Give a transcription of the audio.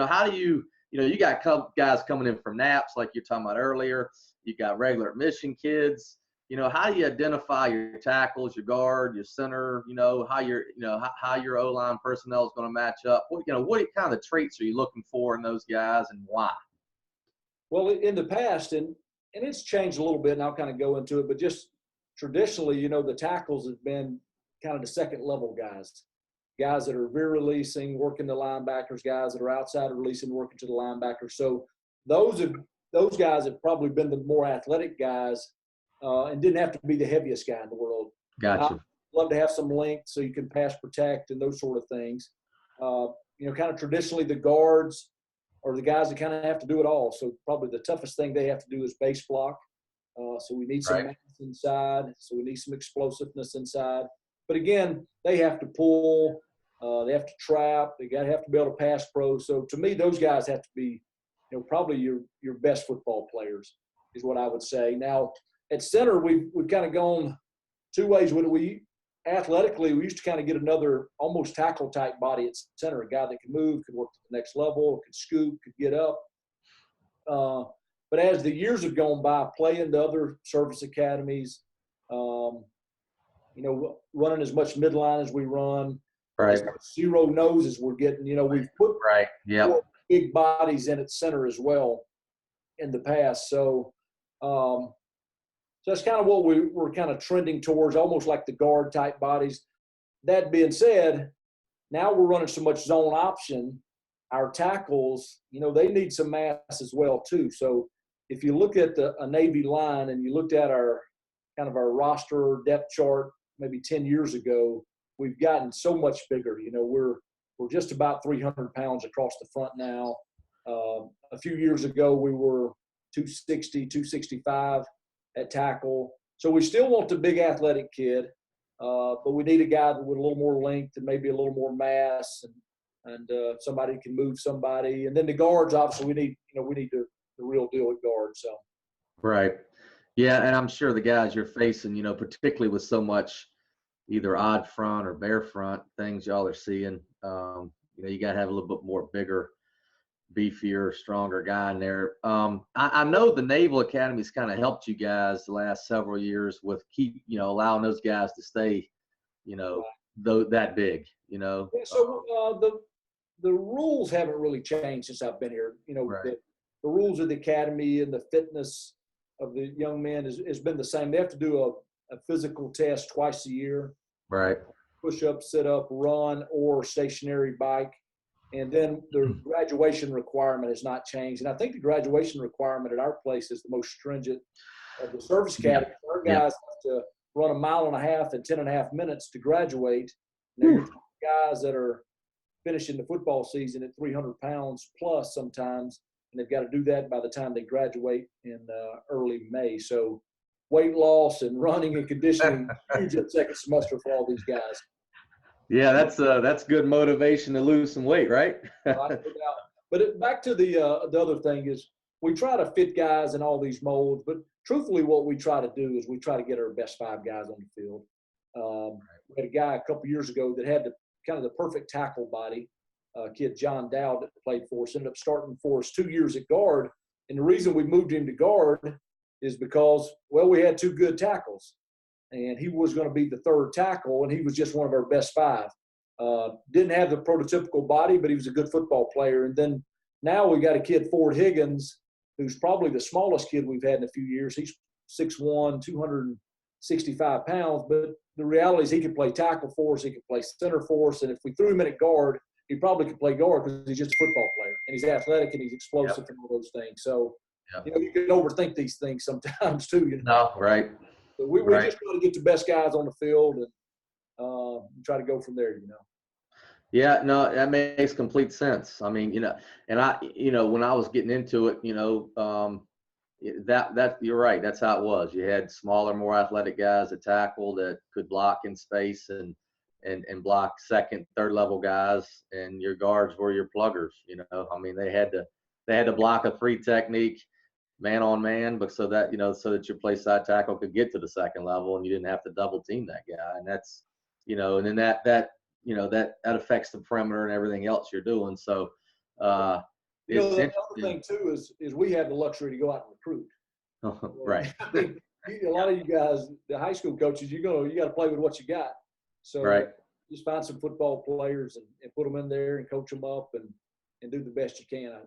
how do you got guys coming in from naps like you're talking about earlier. You got regular admission kids. How do you identify your tackles, your guard, your center? How your O-line personnel is going to match up. What kind of traits are you looking for in those guys, and why? Well, in the past, and it's changed a little bit, and I'll kind of go into it, but just traditionally, the tackles have been kind of the second level guys that are veer releasing, working the linebackers, guys that are outside of releasing, working to the linebackers. So those guys have probably been the more athletic guys, and didn't have to be the heaviest guy in the world. Gotcha. I'd love to have some length so you can pass protect and those sort of things. Kind of traditionally the guards are the guys that kind of have to do it all. So probably the toughest thing they have to do is base block. So we need some mass inside. So we need some explosiveness inside. But again, they have to pull. They have to trap. They have to be able to pass pro. So to me, those guys have to be, probably your best football players is what I would say. Now at center, we've kind of gone two ways. Athletically, we used to kind of get another almost tackle type body at center, a guy that can move, could work to the next level, could scoop, could get up. But as the years have gone by, playing the other service academies, running as much midline as we run, right? Zero noses we're getting. We've put big bodies in at center as well in the past. So that's kind of what we're kind of trending towards, almost like the guard type bodies. That being said, now we're running so much zone option. Our tackles, they need some mass as well too. So if you look at a Navy line and you looked at our roster depth chart maybe 10 years ago, we've gotten so much bigger. We're just about 300 pounds across the front now. A few years ago, we were 260, 265 at tackle. So we still want the big athletic kid, but we need a guy with a little more length and maybe a little more mass, and somebody who can move somebody. And then the guards, obviously, we need the real deal at guard. So. Right. Yeah, and I'm sure the guys you're facing, particularly with so much either odd front or bare front things y'all are seeing, you got to have a little bit more bigger, beefier, stronger guy in there. I know the Naval Academy's kind of helped you guys the last several years with allowing those guys to stay, that big, Yeah, so the rules haven't really changed since I've been here. The rules of the academy and the fitness of the young men has been the same. They have to do a physical test twice a year. Right. Push up, sit up, run, or stationary bike. And then the graduation requirement has not changed. And I think the graduation requirement at our place is the most stringent of the service academy. Yeah. Our guys have to run 1.5 miles in 10.5 minutes to graduate. Now you're talking guys that are finishing the football season at 300 pounds plus sometimes, and they've got to do that by the time they graduate in early May. So weight loss and running and conditioning huge at second semester for all these guys. Yeah, that's good motivation to lose some weight, right? But back to the other thing is we try to fit guys in all these molds, but truthfully what we try to do is we try to get our best 5 guys on the field. We had a guy a couple years ago that had the perfect tackle body, kid John Dowd that played for us, ended up starting for us 2 years at guard. And the reason we moved him to guard is because, we had 2 good tackles. And he was going to be the third tackle, and he was just one of our best 5. Didn't have the prototypical body, but he was a good football player. And then now we got a kid, Ford Higgins, who's probably the smallest kid we've had in a few years. He's 6'1", 265 pounds. But the reality is he can play tackle for us. He can play center for us. And if we threw him in at guard, he probably could play guard because he's just a football player. And he's athletic and he's explosive and all those things. So, you can overthink these things sometimes too. No, right. So we just try to get the best guys on the field and try to go from there, Yeah, no, that makes complete sense. I mean, and I, when I was getting into it, that you're right. That's how it was. You had smaller, more athletic guys at tackle that could block in space and block second, third level guys, and your guards were your pluggers. I mean, they had to block a 3 technique, man on man, but so that your play side tackle could get to the second level and you didn't have to double team that guy. And that's, and then that affects the perimeter and everything else you're doing. So You know, It's the other interesting. thing too is we have the luxury to go out and recruit. Right. I mean, a lot of you guys, the high school coaches, you got to play with what you got. So Right. just find some football players and put them in there and coach them up and do the best you can. I